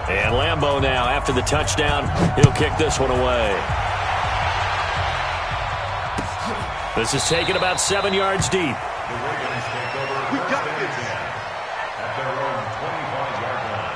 And Lambeau now, after the touchdown, he'll kick this one away. This is taken about 7 yards deep. We got this. At their own 25-yard line.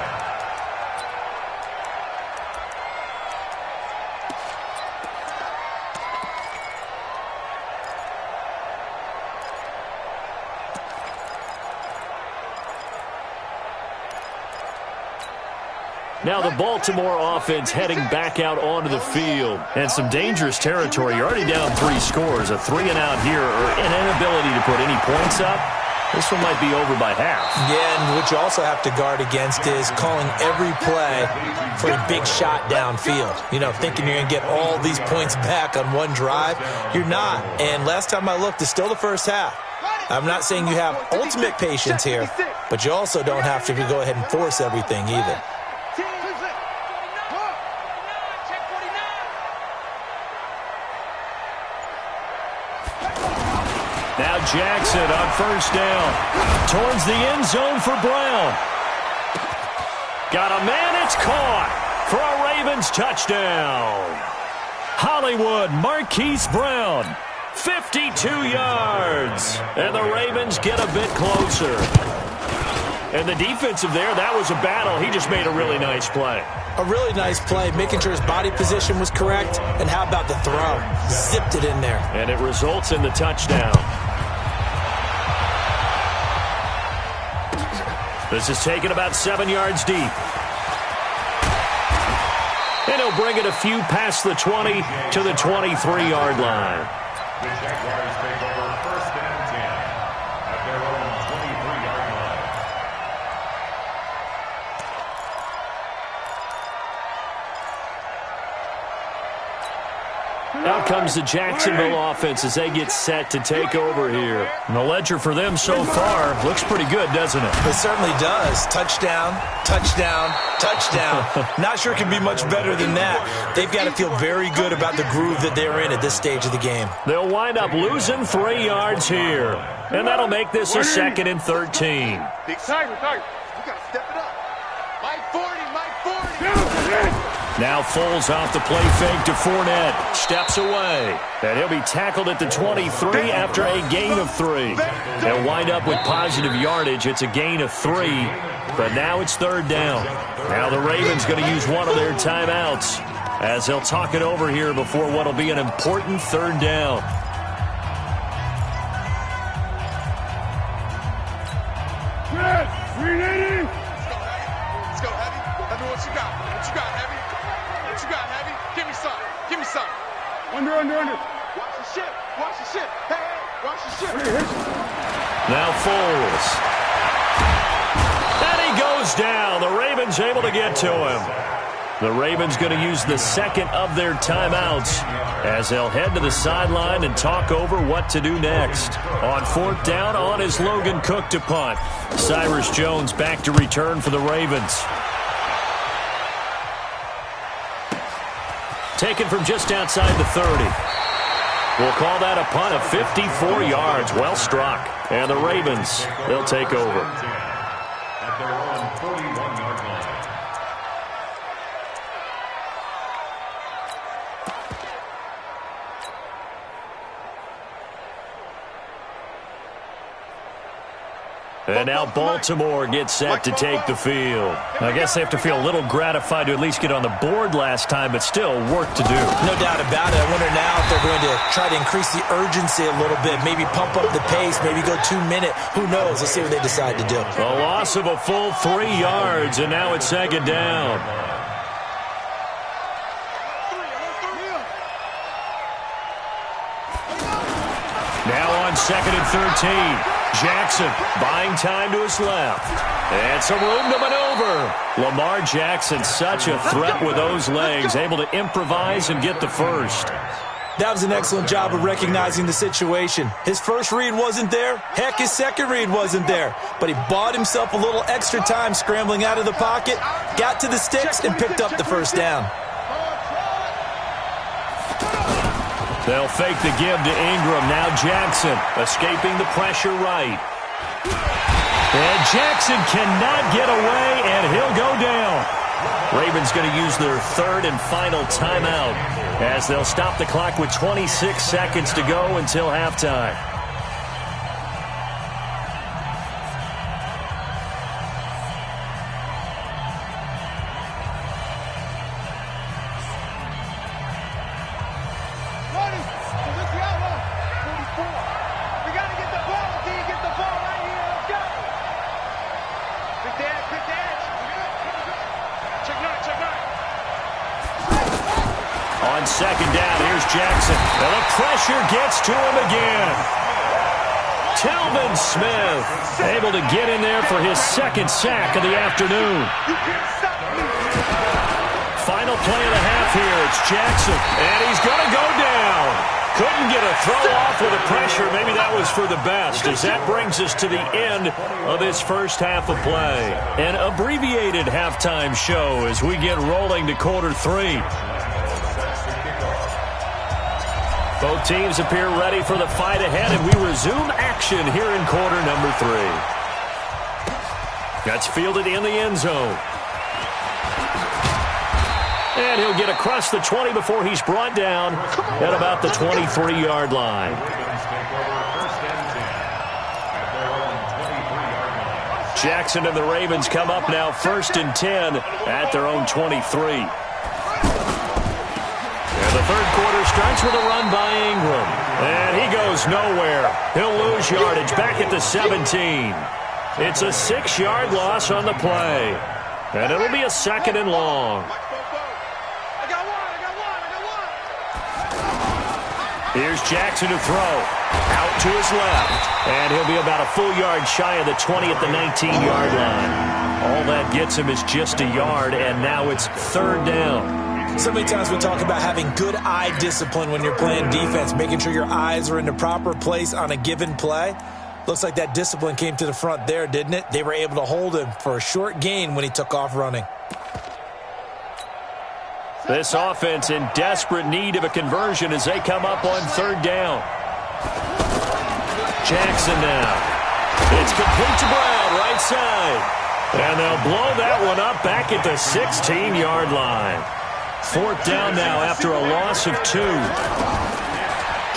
Now the Baltimore offense heading back out onto the field. And some dangerous territory. You're already down 3 scores. A 3-and-out here or an inability to put any points up. This one might be over by half. Yeah, and what you also have to guard against is calling every play for a big shot downfield. You know, thinking you're going to get all these points back on one drive. You're not. And last time I looked, it's still the first half. I'm not saying you have ultimate patience here, but you also don't have to go ahead and force everything either. Now Jackson on first down. Towards the end zone for Brown. Got a man, it's caught for a Ravens touchdown. Hollywood Marquise Brown, 52 yards. And the Ravens get a bit closer. And the defensive there, that was a battle. He just made a really nice play. A really nice play, making sure his body position was correct. And how about the throw? Zipped it in there. And it results in the touchdown. This is taken about 7 yards deep. And he'll bring it a few past the 20 to the 23-yard line. The Jaguars take over first and 10 at their own 23-yard line. Out comes the Jacksonville offense as they get set to take over here. And the ledger for them so far looks pretty good, doesn't it? It certainly does. Touchdown, touchdown, touchdown. Not sure it can be much better than that. They've got to feel very good about the groove that they're in at this stage of the game. They'll wind up losing 3 yards here. And that'll make this a 2nd and 13. Big tiger. You got to step it up. Mike 40. Now Foles off the play fake to Fournette. Steps away. And he'll be tackled at the 23 after a gain of 3. They'll wind up with positive yardage. It's a gain of 3. But now it's 3rd down. Now the Ravens going to use one of their timeouts as they'll talk it over here before what will be an important 3rd down. Let's go, Heavy. Tell me what you got. What you got, Heavy? What you got, Heavy? Give me some. Under. Watch the ship. Hey, watch the ship. Now Foles. And he goes down. The Ravens able to get to him. The Ravens going to use the 2nd of their timeouts as they'll head to the sideline and talk over what to do next. On 4th down, on is Logan Cook to punt. Cyrus Jones back to return for the Ravens. Taken from just outside the 30. We'll call that a punt of 54 yards. Well struck. And the Ravens, they'll take over. At their own 41-yard line. And now Baltimore gets set to take the field. I guess they have to feel a little gratified to at least get on the board last time, but still work to do. No doubt about it. I wonder now if they're going to try to increase the urgency a little bit, maybe pump up the pace, maybe go 2-minute. Who knows? Let's see what they decide to do. A loss of a full 3 yards, and now it's 2nd down. Now on 2nd and 13. Jackson buying time to his left. And some room to maneuver. Lamar Jackson, such a threat with those legs, able to improvise and get the first. That was an excellent job of recognizing the situation. His first read wasn't there. Heck, his second read wasn't there. But he bought himself a little extra time scrambling out of the pocket, got to the sticks, and picked up the first down. They'll fake the give to Ingram. Now Jackson escaping the pressure right. And Jackson cannot get away, and he'll go down. Ravens going to use their third and final timeout as they'll stop the clock with 26 seconds to go until halftime. On second down, here's Jackson. And the pressure gets to him again. Talvin Smith able to get in there for his second sack of the afternoon. Final play of the half here. It's Jackson, and he's going to go down. Couldn't get a throw off with the pressure. Maybe that was for the best, as that brings us to the end of this first half of play. An abbreviated halftime show as we get rolling to quarter three. Both teams appear ready for the fight ahead, and we resume action here in quarter number three. That's fielded in the end zone. And he'll get across the 20 before he's brought down at about the 23-yard line. Jackson and the Ravens come up now 1st and 10 at their own 23. And the third quarter starts with a run by Ingram. And he goes nowhere. He'll lose yardage back at the 17. It's a 6-yard loss on the play. And it'll be a 2nd and long. Here's Jackson to throw. Out to his left. And he'll be about a full yard shy of the 20 at the 19-yard line. All that gets him is just a yard, and now it's 3rd down. So many times we talk about having good eye discipline when you're playing defense, making sure your eyes are in the proper place on a given play. Looks like that discipline came to the front there, didn't it? They were able to hold him for a short gain when he took off running. This offense in desperate need of a conversion as they come up on 3rd down. Jackson now. It's complete to Brown, right side. And they'll blow that one up back at the 16-yard line. 4th down now after a loss of 2.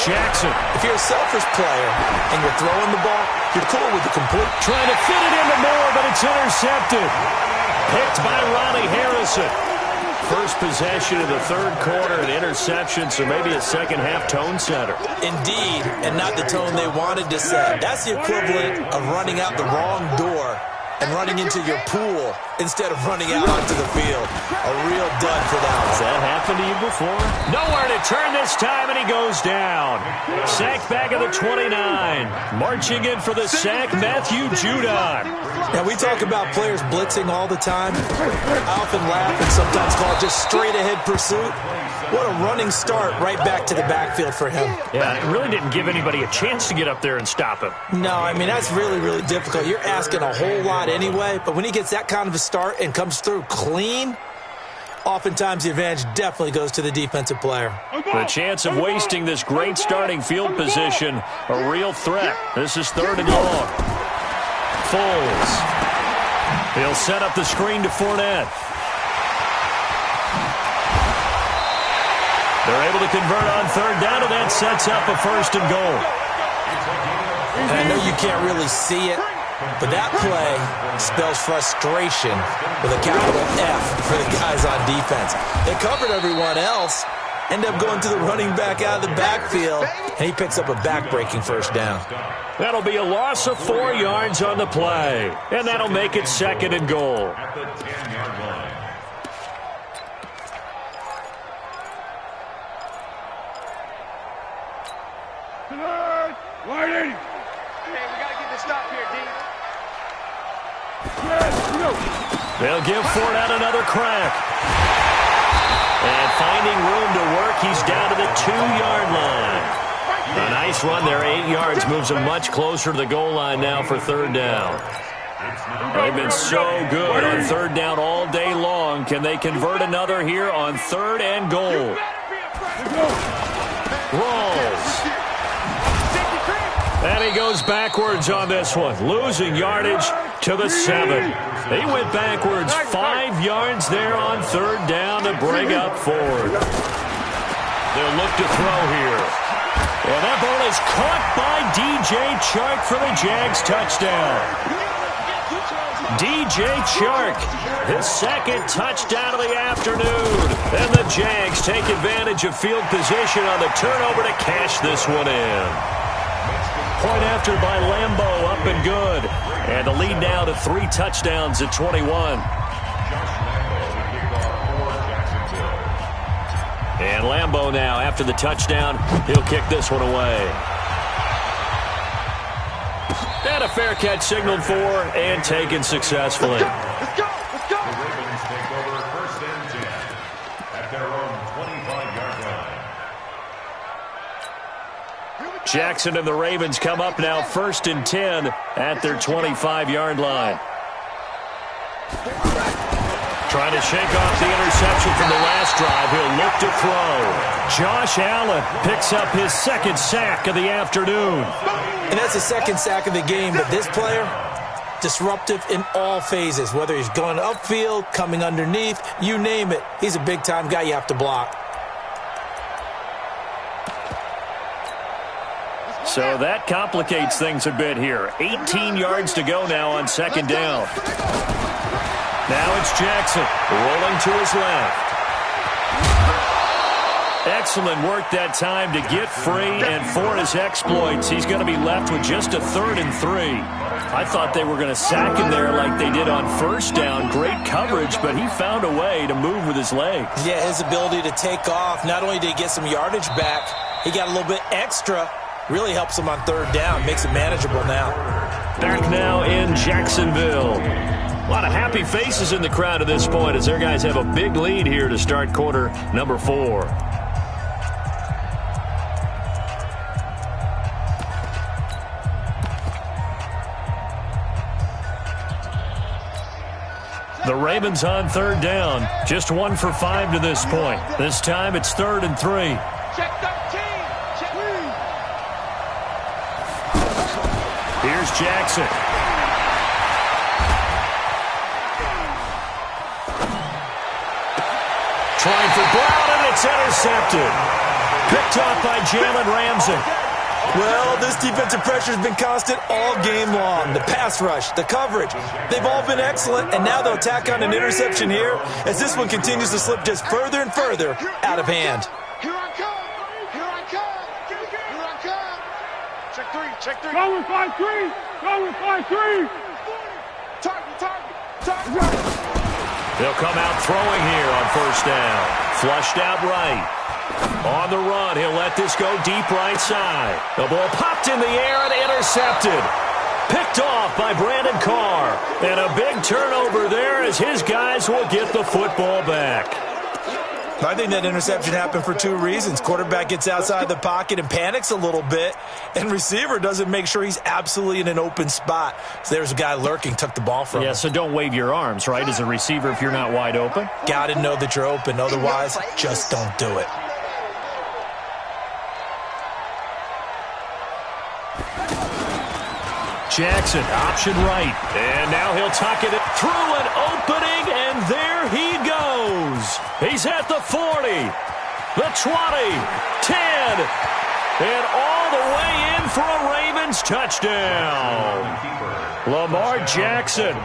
Jackson. If you're a selfish player and you're throwing the ball, you're cool with the complete. Trying to fit it into Moore, but it's intercepted. Picked by Ronnie Harrison. First possession of the third quarter, an interception, so maybe a second-half tone setter. Indeed, and not the tone they wanted to set. That's the equivalent of running out the wrong door and running into your pool instead of running out onto the field. A real dud for that one. Has that happened to you before? Nowhere to turn this time, and he goes down. Sacked back at the 29. Marching in for the sack, Matthew Judon. Now, we talk about players blitzing all the time. I often laugh and sometimes call it just straight-ahead pursuit. What a running start right back to the backfield for him. Yeah, it really didn't give anybody a chance to get up there and stop him. No, I mean, that's really, really difficult. You're asking a whole lot anyway, but when he gets that kind of a start and comes through clean, oftentimes the advantage definitely goes to the defensive player. The chance of wasting this great starting field position, a real threat. This is 3rd and long. Foles. He'll set up the screen to Fournette. They're able to convert on 3rd down, and that sets up a 1st and goal. And I know you can't really see it, but that play spells frustration with a capital F for the guys on defense. They covered everyone else, end up going to the running back out of the backfield, and he picks up a back-breaking 1st down. That'll be a loss of 4 yards on the play, and that'll make it 2nd and goal. Lighting! Hey, we gotta get this stop here, D. They'll give Fournette another crack. And finding room to work, he's down to the 2-yard line. A nice run there, 8 yards, moves him much closer to the goal line now for 3rd down. They've been so good on 3rd down all day long. Can they convert another here on 3rd and goal? Rolls. And he goes backwards on this one, losing yardage to the 7. He went backwards 5 yards there on 3rd down to bring up 4th. They'll look to throw here. And that ball is caught by DJ Chark for the Jags touchdown. DJ Chark, his 2nd touchdown of the afternoon. And the Jags take advantage of field position on the turnover to cash this one in. Point after by Lambeau, up and good. And the lead now to 3 touchdowns at 21. And Lambeau now, after the touchdown, he'll kick this one away. And a fair catch signaled for and taken successfully. Let's go! Let's go! The Ravens take over 1st and 10 at their own 25-yard line. Jackson and the Ravens come up now 1st and 10 at their 25-yard line. Trying to shake off the interception from the last drive. He'll look to throw. Josh Allen picks up his 2nd sack of the afternoon. And that's the 2nd sack of the game, but this player, disruptive in all phases, whether he's going upfield, coming underneath, you name it. He's a big-time guy you have to block. So that complicates things a bit here. 18 yards to go now on 2nd down. Now it's Jackson rolling to his left. Excellent work that time to get free, and for his exploits, he's going to be left with just a 3rd and 3. I thought they were going to sack him there like they did on 1st down. Great coverage, but he found a way to move with his legs. Yeah, his ability to take off, not only did he get some yardage back, he got a little bit extra. Really helps him on 3rd down, makes it manageable now. Back now in Jacksonville. A lot of happy faces in the crowd at this point as their guys have a big lead here to start quarter number 4. The Ravens on 3rd down. Just 1 for 5 to this point. This time it's 3rd and 3. Check 13! Check 3! Here's Jackson. Trying for Brown, and it's intercepted. Picked off by Jalen Ramsey. Well, this defensive pressure has been constant all game long. The pass rush, the coverage, they've all been excellent, and now they'll tack on an interception here as this one continues to slip just further and further out of hand. Here I come! Here I come! Here I come! Check 3! Check 3! Go with 5-3! Go with 5-3! Target! They'll come out throwing here on 1st down. Flushed out right. On the run, he'll let this go deep right side. The ball popped in the air and intercepted. Picked off by Brandon Carr. And a big turnover there as his guys will get the football back. I think that interception happened for 2 reasons. Quarterback gets outside the pocket and panics a little bit, and receiver doesn't make sure he's absolutely in an open spot. So there's a guy lurking, took the ball from him. Yeah, so don't wave your arms, right, as a receiver if you're not wide open. Got to know that you're open. Otherwise, just don't do it. Jackson, option right. And now he'll tuck it through an opening, and there he goes. He's at the 40, the 20, 10, and all the way in for a Ravens touchdown. Lamar Jackson,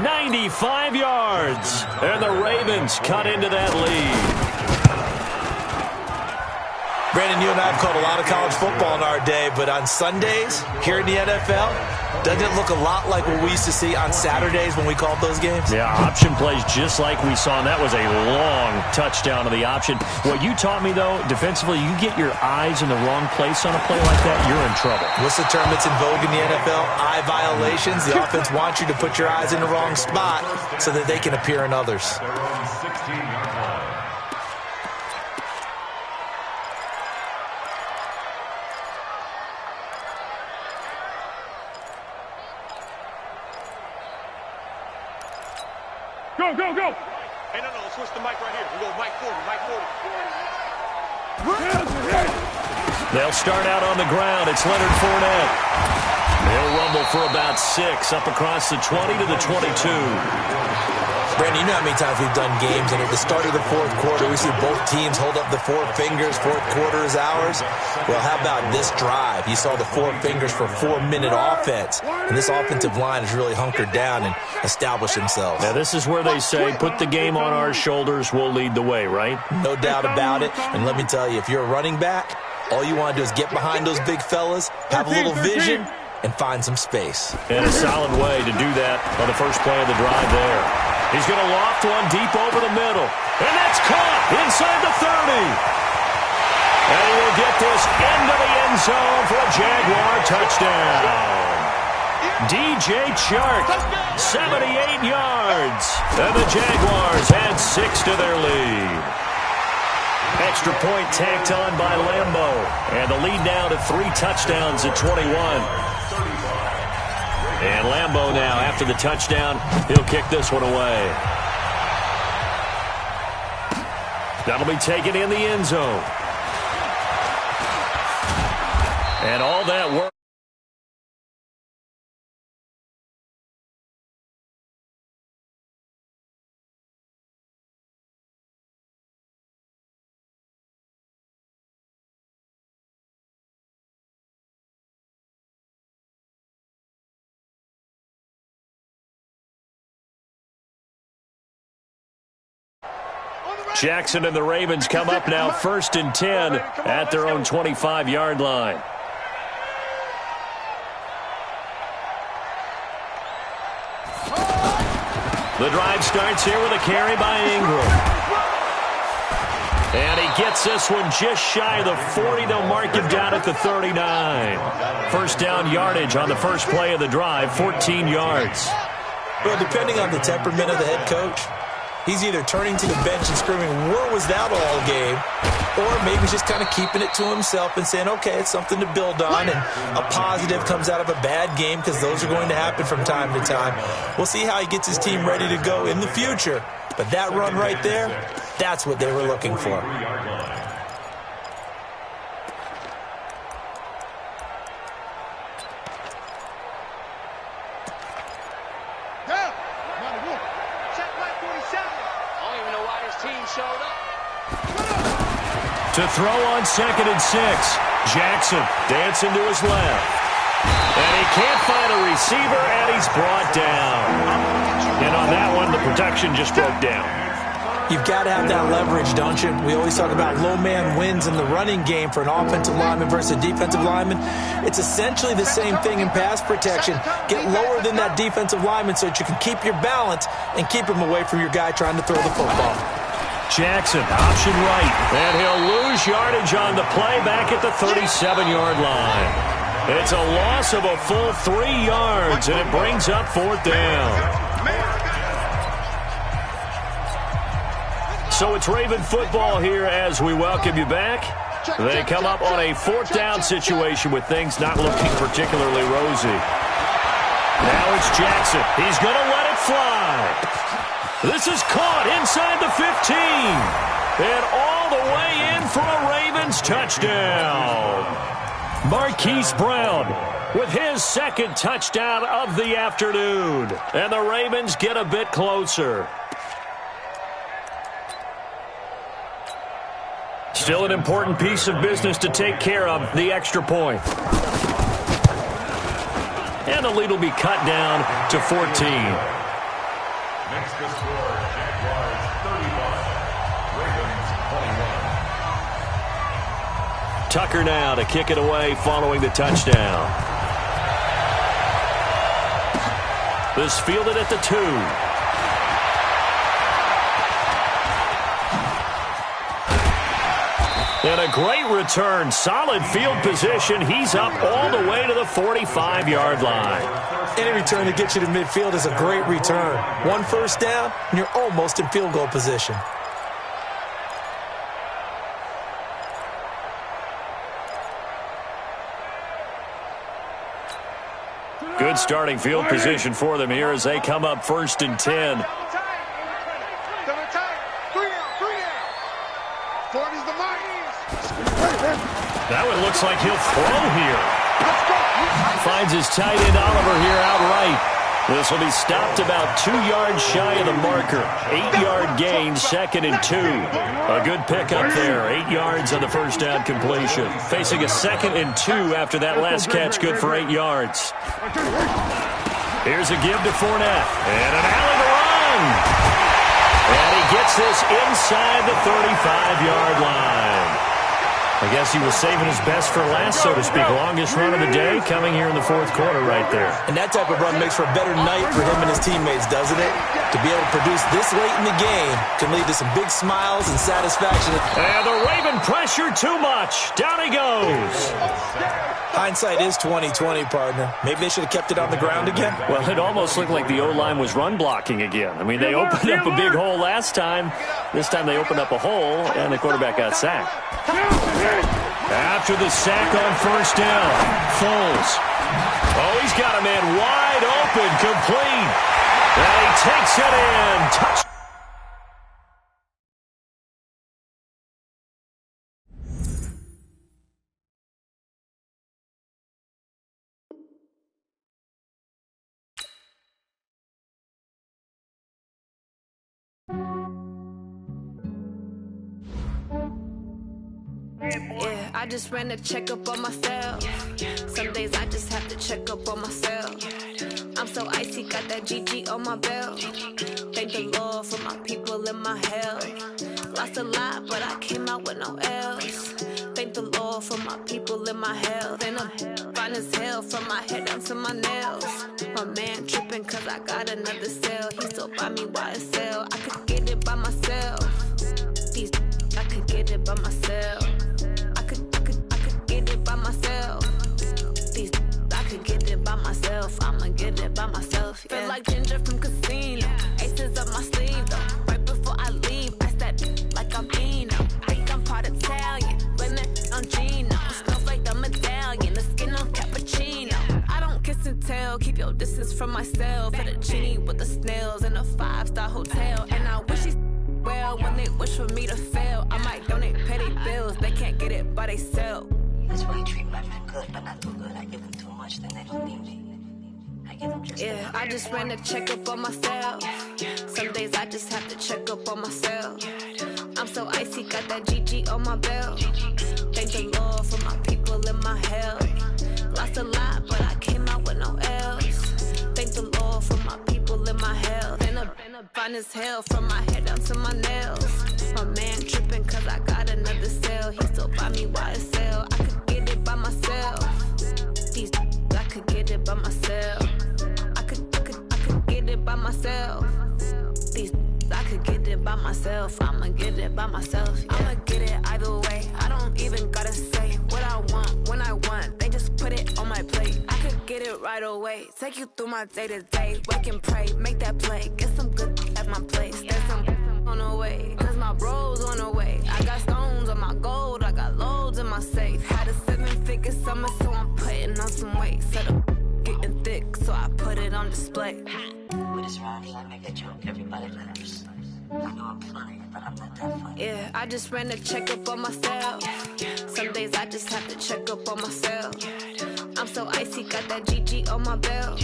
95 yards, and the Ravens cut into that lead. Brandon, you and I have called a lot of college football in our day, but on Sundays here in the NFL, doesn't it look a lot like what we used to see on Saturdays when we called those games? Yeah, option plays just like we saw, and that was a long touchdown of the option. What you taught me, though, defensively, you get your eyes in the wrong place on a play like that, you're in trouble. What's the term that's in vogue in the NFL? Eye violations. The offense wants you to put your eyes in the wrong spot so that they can appear in others. Go, go, go! Hey, no, let's switch the mic right here. We go mic 40, mic 40. They'll start out on the ground. It's Leonard Fournette. He'll rumble for about 6, up across the 20 to the 22. Brandon, you know how many times we've done games, and at the start of the fourth quarter, we see both teams hold up the 4 fingers, fourth quarter is ours. Well, how about this drive? You saw the 4 fingers for 4-minute offense, and this offensive line has really hunkered down and established themselves. Now, this is where they say, put the game on our shoulders, we'll lead the way, right? No doubt about it, and let me tell you, if you're a running back, all you want to do is get behind those big fellas, have a little vision, and find some space. And a solid way to do that on the first play of the drive there. He's going to loft one deep over the middle. And that's caught inside the 30. And he will get this into the end zone for a Jaguar touchdown. DJ Chark, 78 yards. And the Jaguars add 6 to their lead. Extra point tacked on by Lambo. And the lead now to 3 touchdowns at 21. And Lambo now, after the touchdown, he'll kick this one away. That'll be taken in the end zone. And all that work. Jackson and the Ravens come up now 1st and 10 at their own 25-yard line. The drive starts here with a carry by Ingram. And he gets this one just shy of the 40. They'll mark him down at the 39. First down yardage on the first play of the drive, 14 yards. Well, depending on the temperament of the head coach, he's either turning to the bench and screaming, where was that all game? Or maybe he's just kind of keeping it to himself and saying, okay, it's something to build on, and a positive comes out of a bad game, because those are going to happen from time to time. We'll see how he gets his team ready to go in the future. But that run right there, that's what they were looking for. To throw on 2nd and 6. Jackson dancing to his left. And he can't find a receiver, and he's brought down. And on that one, the protection just broke down. You've got to have that leverage, don't you? We always talk about low man wins in the running game for an offensive lineman versus a defensive lineman. It's essentially the same thing in pass protection. Get lower than that defensive lineman so that you can keep your balance and keep him away from your guy trying to throw the football. Jackson, option right, and he'll lose yardage on the play back at the 37-yard line. It's a loss of a full 3 yards, and it brings up 4th down. So it's Raven football here as we welcome you back. They come up on a 4th down situation with things not looking particularly rosy. Now it's Jackson. He's going to let it fly. This is caught inside the 15. And all the way in for a Ravens touchdown. Marquise Brown with his 2nd touchdown of the afternoon. And the Ravens get a bit closer. Still an important piece of business to take care of, the extra point. And the lead will be cut down to 14. Next to score, Jaguars 31, Ravens 21. Tucker now to kick it away following the touchdown. This fielded at the 2. And a great return. Solid field position. He's up all the way to the 45-yard line. Any return to get you to midfield is a great return. 1 first down, and you're almost in field goal position. Good starting field position for them here as they come up 1st and 10. That one looks like he'll throw here. finds his tight end Oliver here outright. This will be stopped about 2 yards shy of the marker. 8-yard gain, 2nd and 2. A good pickup there. 8 yards on the first down completion. Facing a 2nd and 2 after that last catch, good for 8 yards. Here's a give to Fournette. And an alley to run. And he gets this inside the 35-yard line. I guess he was saving his best for last, so to speak. Longest run of the day coming here in the 4th quarter right there. And that type of run makes for a better night for him and his teammates, doesn't it? To be able to produce this late in the game can lead to some big smiles and satisfaction. And the Raven pressure too much. Down he goes. Hindsight is 20/20, partner. Maybe they should have kept it on the ground again. Well, it almost looked like the O-line was run blocking again. I mean, they opened up a big hole last time. This time they opened up a hole, and the quarterback got sacked. After the sack on first down, Foles. Oh, he's got a man wide open, complete. And he takes it in. Touch. Yeah, I just ran a checkup on myself. Some days I just have to check up on myself. I'm so icy, got that GG on my belt. Thank the Lord for my people and my health. Lost a lot, but I came out with no else. Thank the Lord for my people and my health. And I'm fine as hell from my head down to my nails. My man tripping cause I got another cell. He still buy me YSL. I could get it by myself. These I could get it by myself. I could get it by myself. These I could get it by myself. I'ma get it by myself. Yeah. Feel like Ginger from Casino. Aces up my sleeve though. Right before I leave, I step like I'm Eno. Think I'm part Italian. Blame that on Gino. Smells like the medallion. The skin on cappuccino. I don't kiss and tell. Keep your distance from myself. Fettuccine with the snails in a 5-star hotel. And I wish he's well when they wish for me to fail. I might donate petty bills. They can't get it by themselves. That's why you treat my men good, but not too good. I give them too much, then they don't need me. I give them just yeah, I just ran a checkup on myself. Some days I just have to check up on myself. I'm so icy, got that GG on my belt. Thank the Lord for my people and my health. Lost a lot, but I came out with no else. Thank the Lord for my people and my health. And I'm fine as hell from my head down to my nails. My man tripping cause I got another cell. He still buy me YSL. I could get it by myself. These I could get it by myself. I could get it by myself. These I could get it by myself. I'ma get it by myself. Yeah. I'ma get it either way. I don't even gotta say what I want when I want. They just put it on my plate. I could get it right away. Take you through my day to day. Wake and pray, make that play. Get some good at my place. There's some on the way, cause my bros on the way. I got stones on my gold. I got loads in my safe. Had a 7-figure summer, so I'm putting on some weight. Set up getting thick, so I put it on display. with this round here, I make a joke, everybody laughs. I know I'm funny, but I'm not that funny. Yeah, I just ran a checkup on myself. Some days I just have to check up on myself. I'm so icy, got that GG on my belt.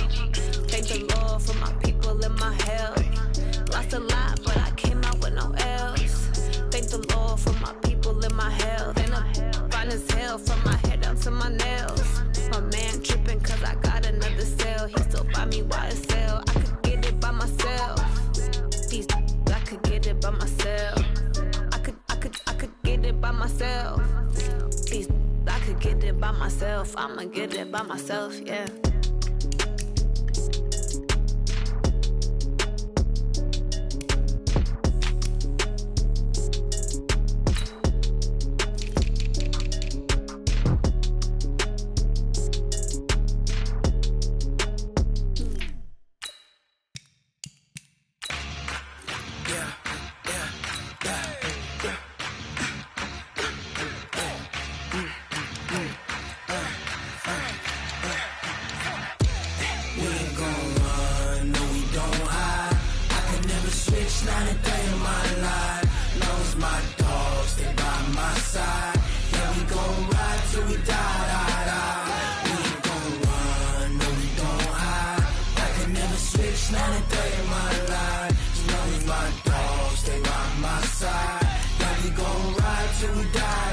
Thank the Lord for my people and my health. Lost a lot, but I came out with no else. Thank the Lord for my people and my health. And I'm fine as hell from my head down to my nails. My man tripping cause I got another cell. He still buy me YSL. I could get it by myself. These I could get it by myself. I could get it by myself. These I could get it by myself. I'ma get it by myself, yeah. stay by my side. Yeah, we gon' ride till we die.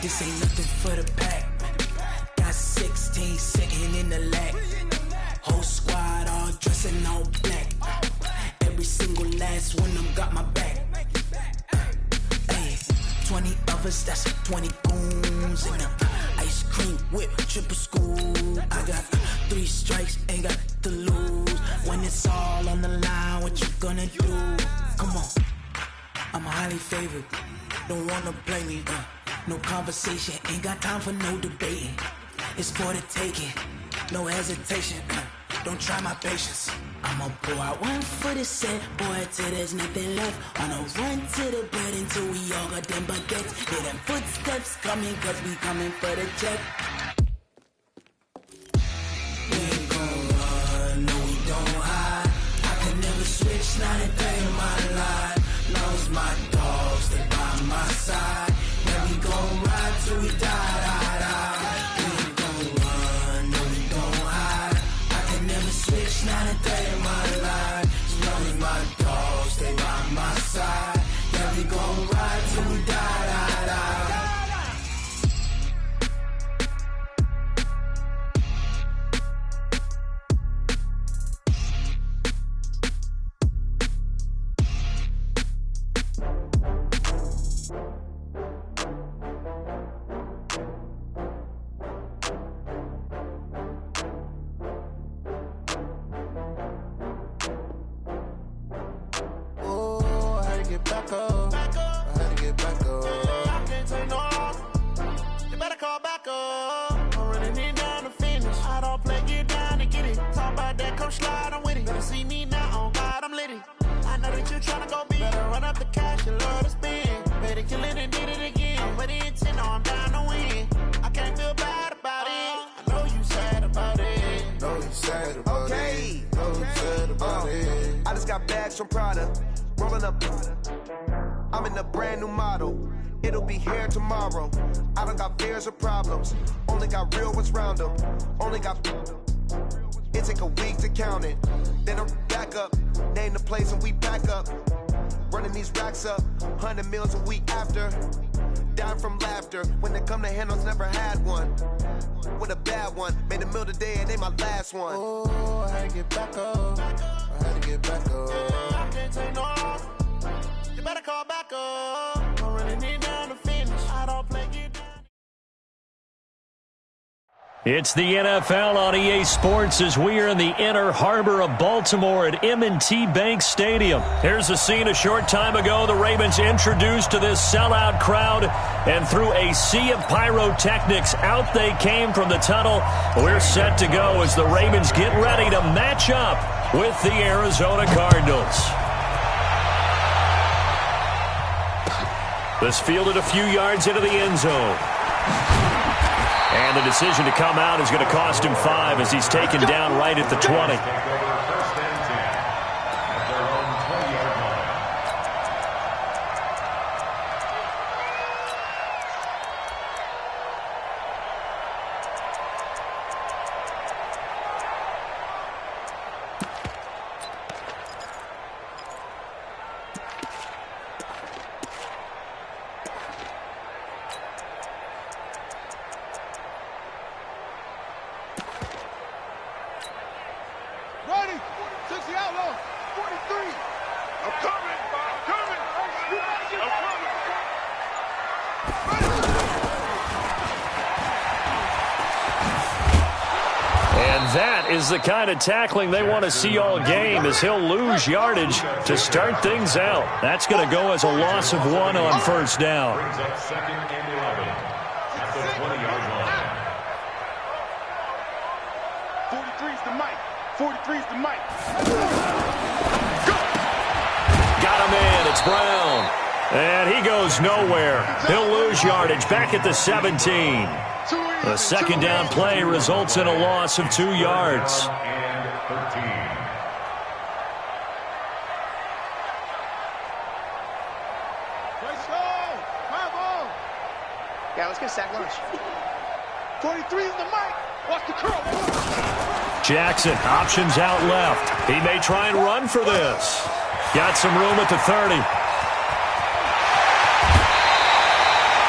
This ain't nothing for the pack. Got 16 sitting in the lap. Whole squad all dressing all black. Every single last one of them got my back. 20 of us, that's 20 goons in them. Ice cream whip, triple scoop. I got 3 strikes, ain't got to lose. When it's all on the line, what you gonna do? Come on, I'm highly favored. Don't wanna play me, no conversation, ain't got time for no debating. It's for the taking, no hesitation. Don't try my patience. I'ma pour out one for the set, boy, till there's nothing left. I'ma run to the bed until we all got them baguettes. Hear them footsteps coming, cause we coming for the check. We ain't gon' run, no we don't hide. I can never switch, not a day in my life. Long as my dogs, stay by my side. Yeah, we gon' ride till we die. We ain't gon' run, no we don't hide. I can never switch, not a day in my life. As long as my dogs stay by my side. Yeah, we gon' ride till we die. From Prada, rolling up. I'm in a brand new model. It'll be here tomorrow. I don't got fears or problems. Only got real ones round them. Only got. It take a week to count it. Then I'm back up. Name the place and we back up. Running these racks up. 100 meals a week after. Down from laughter. When they come to handles, never had one. With a bad one. Made a meal today and they my last one. Oh, I had to get back up. I had to get back up. I can't take no off. You better call back up. I'm running it down to finish. I don't play it down. It's the NFL on EA Sports as we are in the inner harbor of Baltimore at M&T Bank Stadium. Here's a scene a short time ago. The Ravens introduced to this sellout crowd, and through a sea of pyrotechnics, out they came from the tunnel. We're set to go as the Ravens get ready to match up with the Arizona Cardinals. This fielded a few yards into the end zone. And the decision to come out is going to cost him 5 as he's taken down right at the 20. Is the kind of tackling they want to see all game, as he'll lose yardage to start things out. That's going to go as a loss of 1 on first down. Brings up 2nd and 11 at the 20-yard line. 43's the mic. 43's the mic. Got him in. It's Brown. And he goes nowhere. He'll lose yardage back at the 17. The second down play results in a loss of 2 yards. And 13. Yeah, let's get sack lunch. 43 is the mic. Watch the curl. Jackson, options out left. He may try and run for this. Got some room at the 30.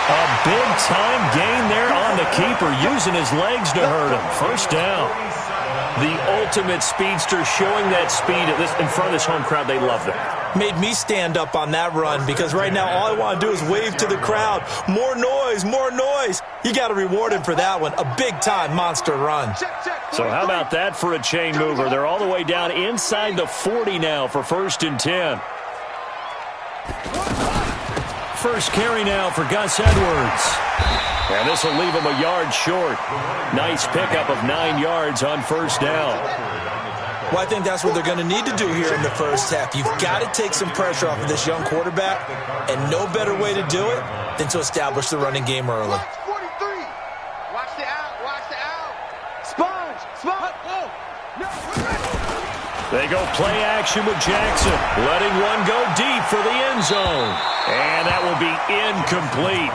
A big-time gain there on the keeper, using his legs to hurt him. First down. The ultimate speedster, showing that speed in front of this home crowd. They love that. Made me stand up on that run because right now all I want to do is wave to the crowd. More noise, more noise. You got to reward him for that one. A big-time monster run. So how about that for a chain mover? They're all the way down inside the 40 now for 1st and 10. First carry now for Gus Edwards. And this will leave him a yard short. Nice pickup of 9 yards on 1st down. Well, I think that's what they're going to need to do here in the first half. You've got to take some pressure off of this young quarterback, and no better way to do it than to establish the running game early. Watch 43. Watch the out. Watch the out. Sponge. Oh. No. They go play action with Jackson, letting one go deep for the end zone. And that will be incomplete.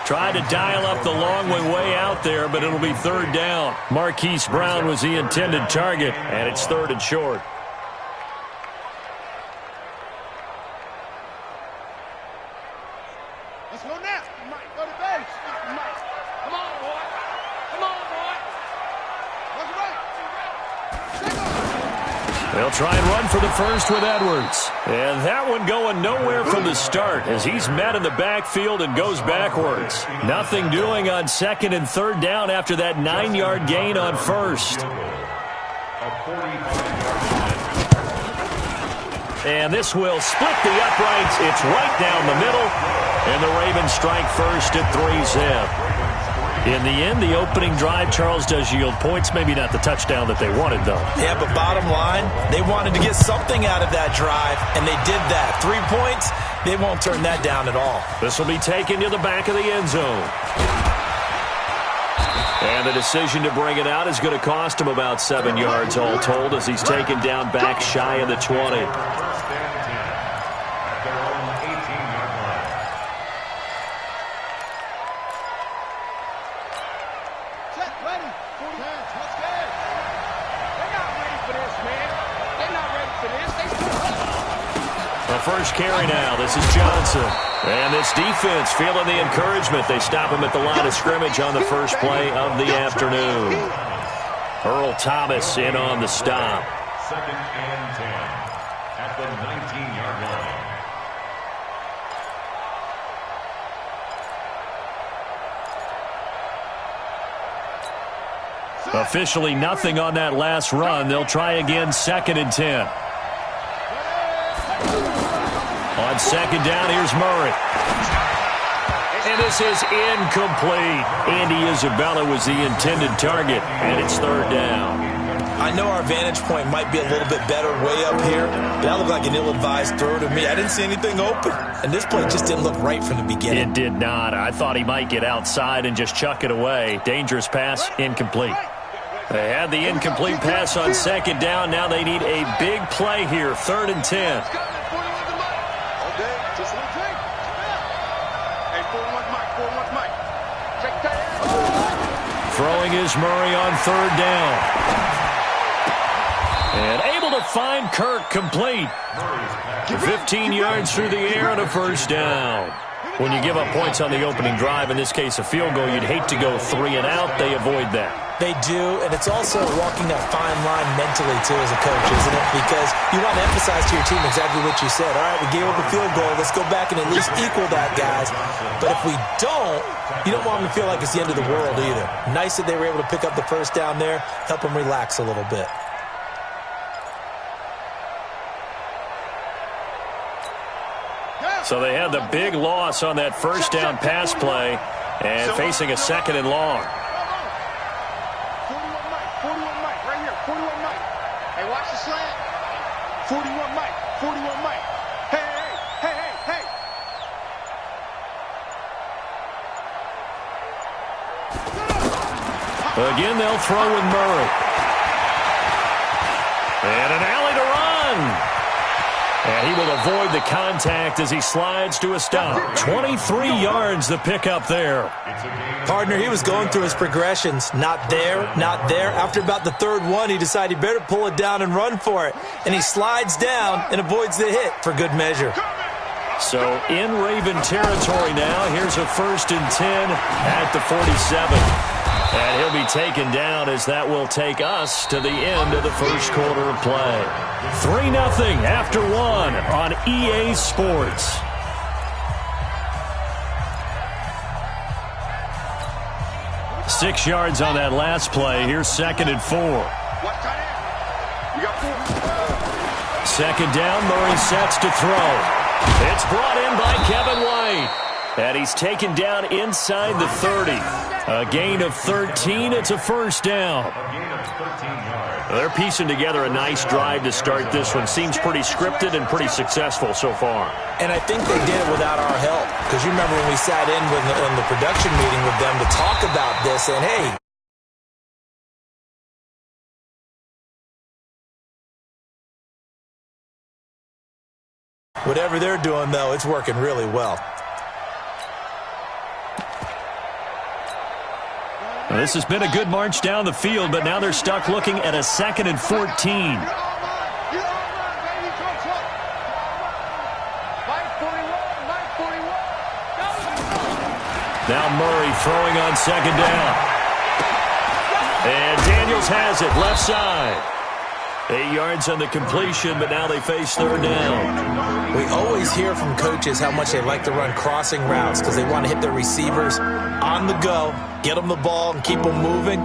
Tried to dial up the long way out there, but it'll be 3rd down. Marquise Brown was the intended target, and it's 3rd and short. Let's go now. Mike, go to base. Mike. Come on, boy. Come on, boy. Let's right. They'll try and run for the first with Edwards. And that one going nowhere from the start as he's met in the backfield and goes backwards. Nothing doing on 2nd and 3rd down after that 9-yard gain on 1st. And this will split the uprights. It's right down the middle. And the Ravens strike first at 3-zip. In the end, the opening drive, Charles, does yield points. Maybe not the touchdown that they wanted, though. Yeah, but bottom line, they wanted to get something out of that drive, and they did that. 3 points, they won't turn that down at all. This will be taken to the back of the end zone. And the decision to bring it out is going to cost him about 7 yards all told as he's taken down back shy of the 20. First carry now. This is Johnson. And this defense feeling the encouragement. They stop him at the line of scrimmage on the first play of the afternoon. Earl Thomas in on the stop. 2nd and 10 at the 19-yard line. Officially nothing on that last run. They'll try again 2nd and 10. On 2nd down, here's Murray. And this is incomplete. Andy Isabella was the intended target, and it's 3rd down. I know our vantage point might be a little bit better way up here, but that looked like an ill-advised throw to me. I didn't see anything open, and this play just didn't look right from the beginning. It did not. I thought he might get outside and just chuck it away. Dangerous pass, incomplete. They had the incomplete pass on 2nd down. Now they need a big play here, 3rd and 10. Throwing is Murray on 3rd down. And able to find Kirk complete. 15 yards through the air and a 1st down. When you give up points on the opening drive, in this case a field goal, you'd hate to go 3 and out. They avoid that. They do, and it's also walking that fine line mentally, too, as a coach, isn't it? Because you want to emphasize to your team exactly what you said. All right, we gave up a field goal. Let's go back and at least equal that, guys. But if we don't, you don't want them to feel like it's the end of the world either. Nice that they were able to pick up the 1st down there, help them relax a little bit. So they had the big loss on that 1st down pass play and facing a 2nd and long. 41 Mike, right here, 41 Mike. Hey, watch the slant. 41 Mike, 41 Mike. Hey. Again, they'll throw with Murray. And an alley to run. And he will avoid the contact as he slides to a stop. 23 yards the pickup there. Partner, he was going through his progressions. Not there, not there. After about the third one, he decided he better pull it down and run for it. And he slides down and avoids the hit for good measure. So in Raven territory now, here's a 1st and 10 at the 47. And he'll be taken down as that will take us to the end of the first quarter of play. 3-0 after 1 on EA Sports. Six yards on that last play. Here's 2nd and 4. Second down, Murray sets to throw. It's brought in by Kevin White. And he's taken down inside the 30. A gain of 13. It's a first down. They're piecing together a nice drive to start this one. Seems pretty scripted and pretty successful so far. And I think they did it without our help. Because you remember when we sat in the production meeting with them to talk about this, and hey, whatever they're doing, though, it's working really well. Well, this has been a good march down the field, but now they're stuck looking at a 2nd and 14. Now Murray throwing on 2nd down. And Daniels has it, left side. 8 yards on the completion, but now they face 3rd down. We always hear from coaches how much they like to run crossing routes because they want to hit their receivers on the go, get them the ball, and keep them moving.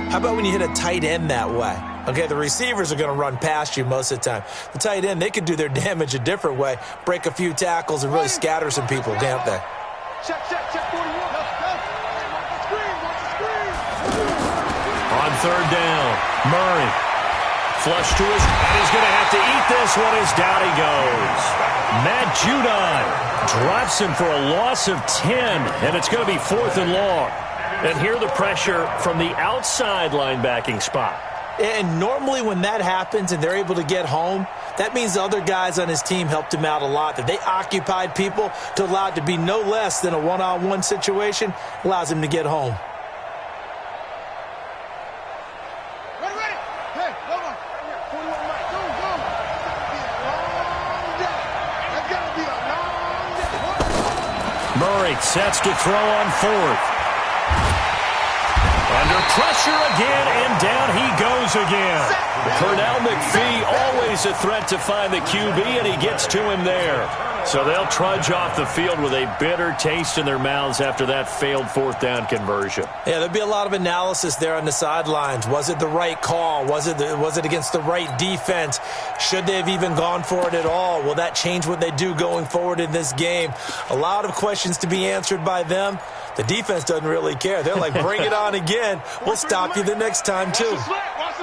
How about when you hit a tight end that way? Okay, the receivers are going to run past you most of the time. The tight end, they could do their damage a different way, break a few tackles, and really scatter some people, can't they? Check 41. On 3rd down, Murray. Flush to his, and he's going to have to eat this one as down he goes. Matt Judon drops him for a loss of 10, and it's going to be 4th and long. And here the pressure from the outside linebacking spot. And normally when that happens and they're able to get home, that means the other guys on his team helped him out a lot. That they occupied people to allow it to be no less than a one-on-one situation, allows him to get home. Murray sets to throw on 4th. Under pressure again, and down he goes again. Pernell McPhee, always a threat to find the QB, and he gets to him there. So they'll trudge off the field with a bitter taste in their mouths after that failed 4th down conversion. Yeah, there'll be a lot of analysis there on the sidelines. Was it the right call? Was it against the right defense? Should they have even gone for it at all? Will that change what they do going forward in this game? A lot of questions to be answered by them. The defense doesn't really care. They're like, bring it on again. We'll stop you the next time, too.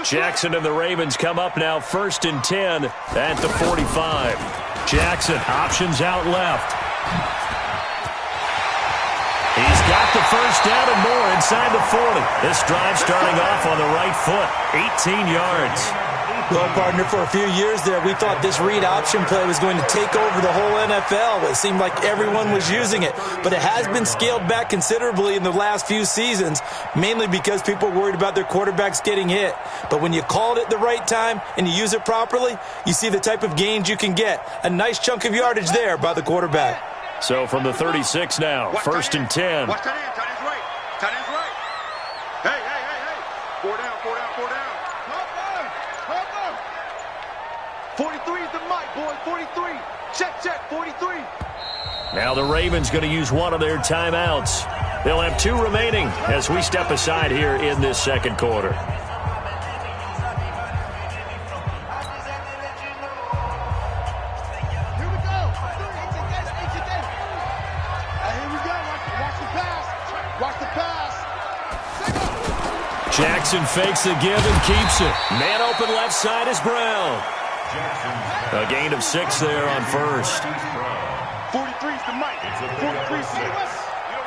Jackson and the Ravens come up now 1st and 10 at the 45. Jackson options out left. He's got the first down and more inside the 40. This drive starting off on the right foot, 18 yards. Well, partner, for a few years there, we thought this read option play was going to take over the whole NFL. It seemed like everyone was using it, but it has been scaled back considerably in the last few seasons, mainly because people are worried about their quarterbacks getting hit. But when you call it at the right time and you use it properly, you see the type of gains you can get. A nice chunk of yardage there by the quarterback. So from the 36 now, 1st and 10. Watch tight end. Tight end's right. Tight end's right. Hey. 4 down. 43 is the mic, boys. 43. Check. 43. Now the Ravens going to use one of their timeouts. They'll have 2 remaining as we step aside here in this second quarter. Here we go. Watch the pass. Jackson fakes the give and keeps it. Man open left side is Brown. A gain of 6 there on 1st. 43's the mic. 43's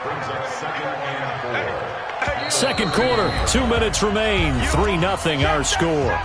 Brings up 2nd and 4. Second quarter, 2 minutes remain. 3-0 our score.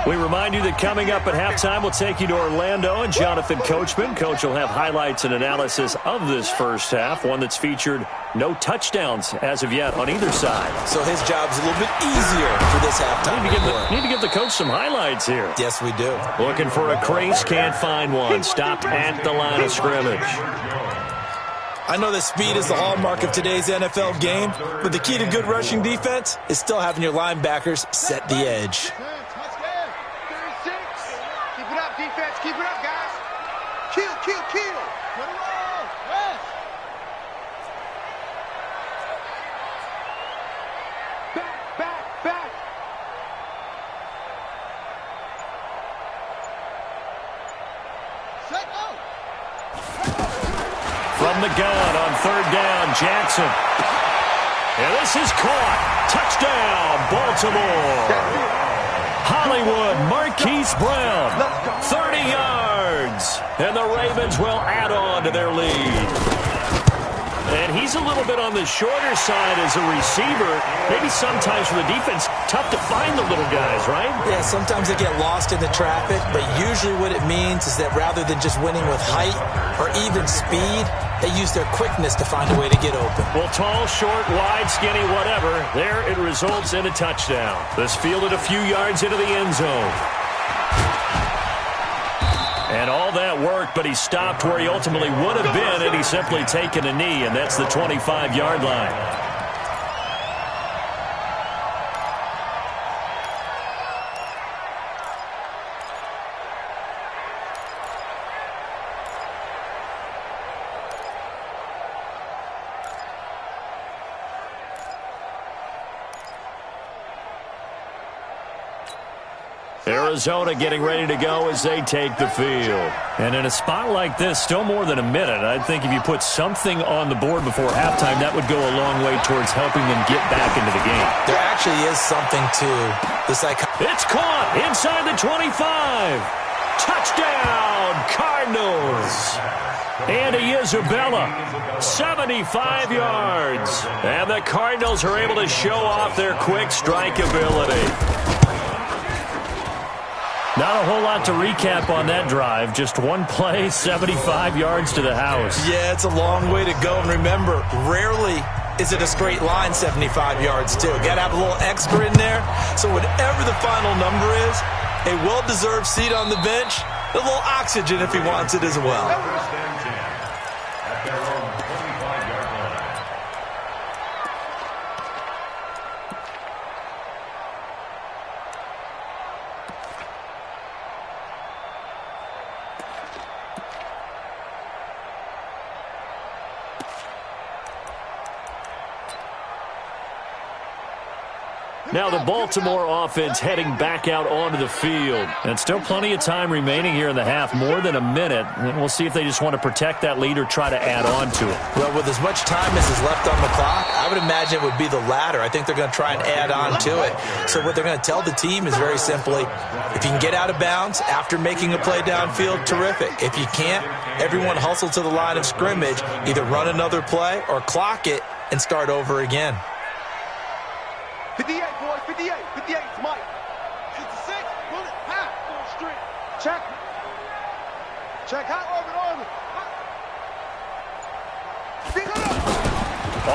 We remind you that coming up at halftime, we'll take you to Orlando and Jonathan Coachman. Coach will have highlights and analysis of this first half, one that's featured no touchdowns as of yet on either side. So his job's a little bit easier for this halftime. Need to give the coach some highlights here. Yes, we do. Looking for a crease, can't find one. Stopped at the line of scrimmage. I know that speed is the hallmark of today's NFL game, but the key to good rushing defense is still having your linebackers set the edge. Keep it up, defense. Keep it up, guys. Kill, kill, kill. Put it on. Rest. Back, back, back. Set out. From the gun on third down, Jackson. And this is caught. Touchdown, Baltimore. Hollywood, Marquise Brown, 30 yards. And the Ravens will add on to their lead. And he's a little bit on the shorter side as a receiver. Maybe sometimes for the defense, tough to find the little guys, right? Yeah, sometimes they get lost in the traffic, but usually what it means is that rather than just winning with height or even speed, they use their quickness to find a way to get open. Well, tall, short, wide, skinny, whatever, there it results in a touchdown. This fielded a few yards into the end zone. And all that worked, but he stopped where he ultimately would have been, and he's simply taken a knee, and that's the 25-yard line. Arizona getting ready to go as they take the field. And in a spot like this, still more than a minute, I think if you put something on the board before halftime, that would go a long way towards helping them get back into the game. There actually is something to the psychology. It's caught inside the 25. Touchdown, Cardinals. Andy Isabella, 75 yards. And the Cardinals are able to show off their quick strike ability. Not a whole lot to recap on that drive. Just one play, 75 yards to the house. Yeah, it's a long way to go. And remember, rarely is it a straight line 75 yards, too. Got to have a little extra in there. So whatever the final number is, a well-deserved seat on the bench, a little oxygen if he wants it as well. Now the Baltimore offense heading back out onto the field. And still plenty of time remaining here in the half, more than a minute. And we'll see if they just want to protect that lead or try to add on to it. Well, with as much time as is left on the clock, I would imagine it would be the latter. I think they're going to try and add on to it. So what they're going to tell the team is very simply, if you can get out of bounds after making a play downfield, terrific. If you can't, everyone hustle to the line of scrimmage, either run another play or clock it and start over again. 58, boys, 58, 58, it's Mike. 66, pull it, high, full straight. Check. Check, high, orbit. Dig it up.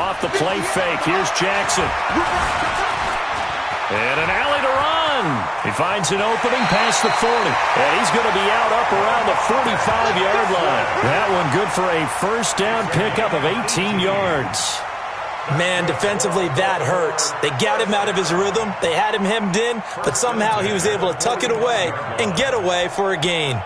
Off the play fake, here's Jackson. And an alley to run. He finds an opening past the 40. And he's going to be out up around the 45-yard line. That one good for a first down pickup of 18 yards. Man, defensively, that hurts. They got him out of his rhythm. They had him hemmed in, but somehow he was able to tuck it away and get away for a gain.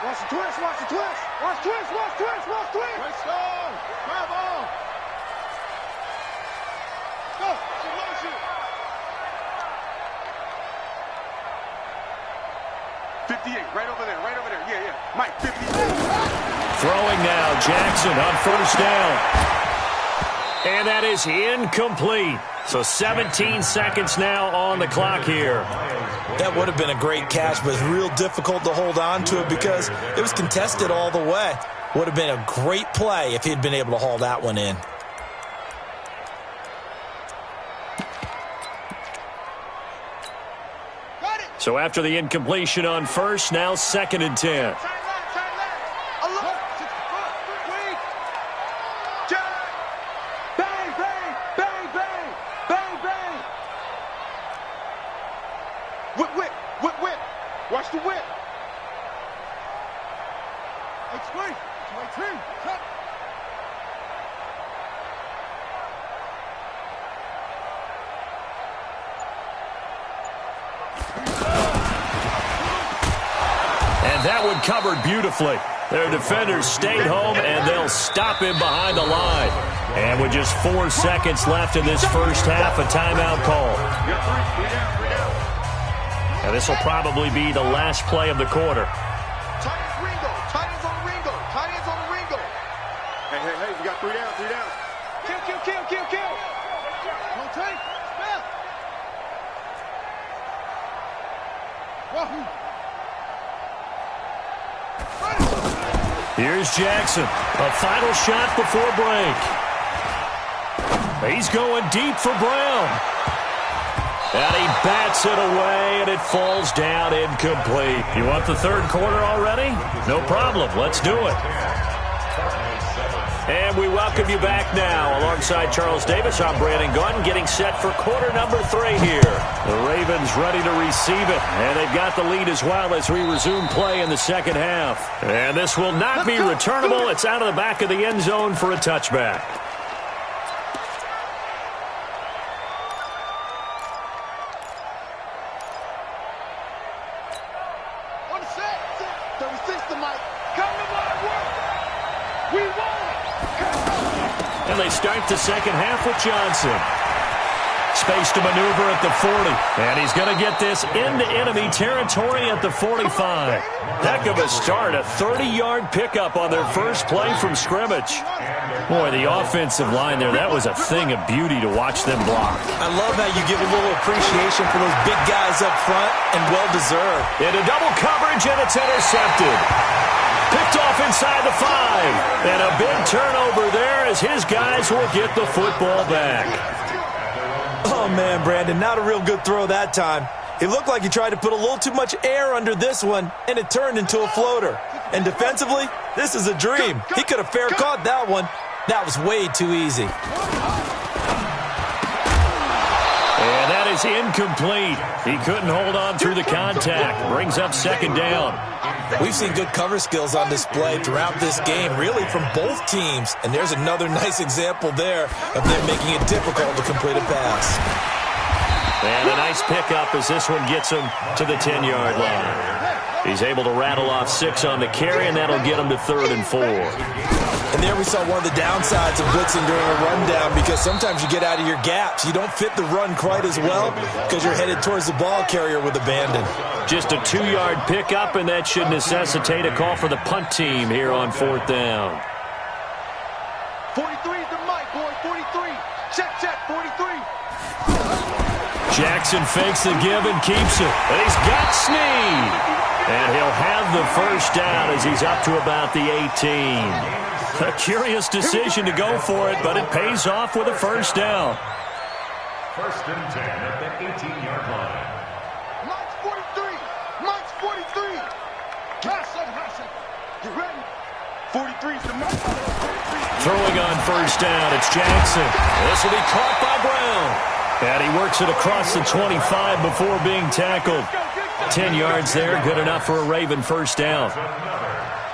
Watch the twist, watch the twist. Watch twist, watch twist, watch twist. Let's go. Grab on. Go. Motion. 58, right over there, yeah. Mike, 58. Throwing now, Jackson on first down. And that is incomplete. So 17 seconds now on the clock here. That would have been a great catch, but it's real difficult to hold on to it because it was contested all the way. Would have been a great play if he'd been able to haul that one in. So after the incompletion on first, now 2nd and 10. Whip. Watch the whip. It's great. Cut. And that one covered beautifully. Their defenders stayed home, and they'll stop him behind the line. And with just 4 seconds left in this first half, a timeout call. And this will probably be the last play of the quarter. Tight ends Ringo. Tight ends on the Ringo. Tight ends on the Ringo. Hey, we got 3 down, 3 down. Kill. Don't take. Spell. Wahoo. Here's Jackson. A final shot before break. He's going deep for Brown. And he bats it away, and it falls down incomplete. You want the third quarter already? No problem. Let's do it. And we welcome you back now. Alongside Charles Davis, I'm Brandon Gordon, getting set for quarter number 3 here. The Ravens ready to receive it, and they've got the lead as well as we resume play in the second half. And this will not be returnable. It's out of the back of the end zone for a touchback. On the set. 36 to Mike. Come to my work. We won. And they start the second half with Johnson. Space to maneuver at the 40. And he's going to get this into enemy territory at the 45. Heck of a start. A 30-yard pickup on their first play from scrimmage. Boy, the offensive line there, that was a thing of beauty to watch them block. I love how you give a little appreciation for those big guys up front, and well-deserved. Into double coverage, and it's intercepted. Picked off inside the 5. And a big turnover there as his guys will get the football back. Oh, man, Brandon, not a real good throw that time. It looked like he tried to put a little too much air under this one, and it turned into a floater. And defensively, this is a dream. He could have fair caught that one. That was way too easy. And that is incomplete. He couldn't hold on through the contact. Brings up 2nd down. We've seen good cover skills on display throughout this game, really from both teams. And there's another nice example there of them making it difficult to complete a pass. And a nice pickup as this one gets him to the 10-yard line. He's able to rattle off 6 on the carry, and that'll get him to 3rd and 4. And there we saw one of the downsides of blitzing during a rundown, because sometimes you get out of your gaps. You don't fit the run quite as well because you're headed towards the ball carrier with abandon. Just a 2-yard pickup, and that should necessitate a call for the punt team here on 4th down. 43 is the mic, boy. 43. Check, 43. Jackson fakes the give and keeps it. And he's got Snead. And he'll have the first down as he's up to about the 18. A curious decision to go for it, but it pays off with a first down. 1st and 10 at the 18-yard line. Mike's 43. Mike's 43. Hassan. You ready? 43 is the mic. Throwing on first down, it's Jackson. This will be caught by Brown. And he works it across the 25 before being tackled. 10 yards there, good enough for a Raven first down.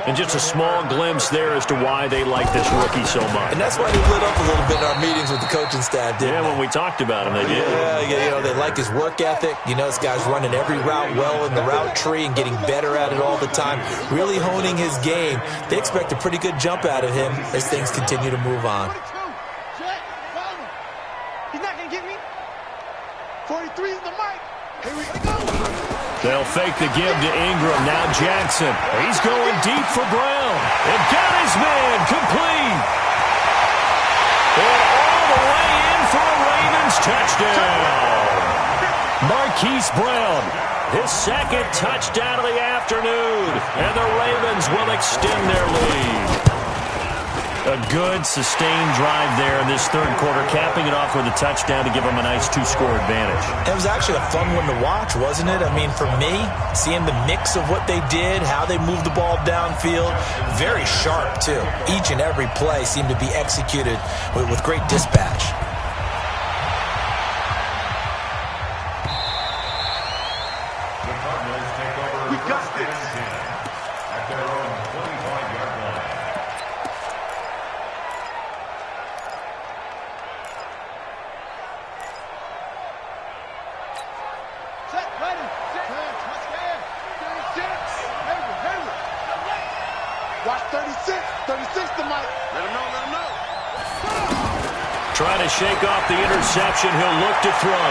And just a small glimpse there as to why they like this rookie so much. And that's why they lit up a little bit in our meetings with the coaching staff, didn't they? When we talked about him, they did. Yeah, they like his work ethic. This guy's running every route well in the route tree and getting better at it all the time, really honing his game. They expect a pretty good jump out of him as things continue to move on. He's not going to get me. 43 is the mic. Here we go. They'll fake the give to Ingram. Now Jackson. He's going deep for Brown. And got his man complete. And all the way in for a Ravens touchdown. Marquise Brown his second touchdown of the afternoon, and the Ravens will extend their lead. A good, sustained drive there in this third quarter, capping it off with a touchdown to give them a nice two-score advantage. It was actually a fun one to watch, wasn't it? I mean, for me, seeing the mix of what they did, how they moved the ball downfield, very sharp, too. Each and every play seemed to be executed with great dispatch. The Cardinals take over. We got this. At their own 25-yard line. Set, ready, set, touchdown. 36. Hayward. Watch 36. 36 to Mike. Let him know. Trying to shake off the interception, he'll look to throw.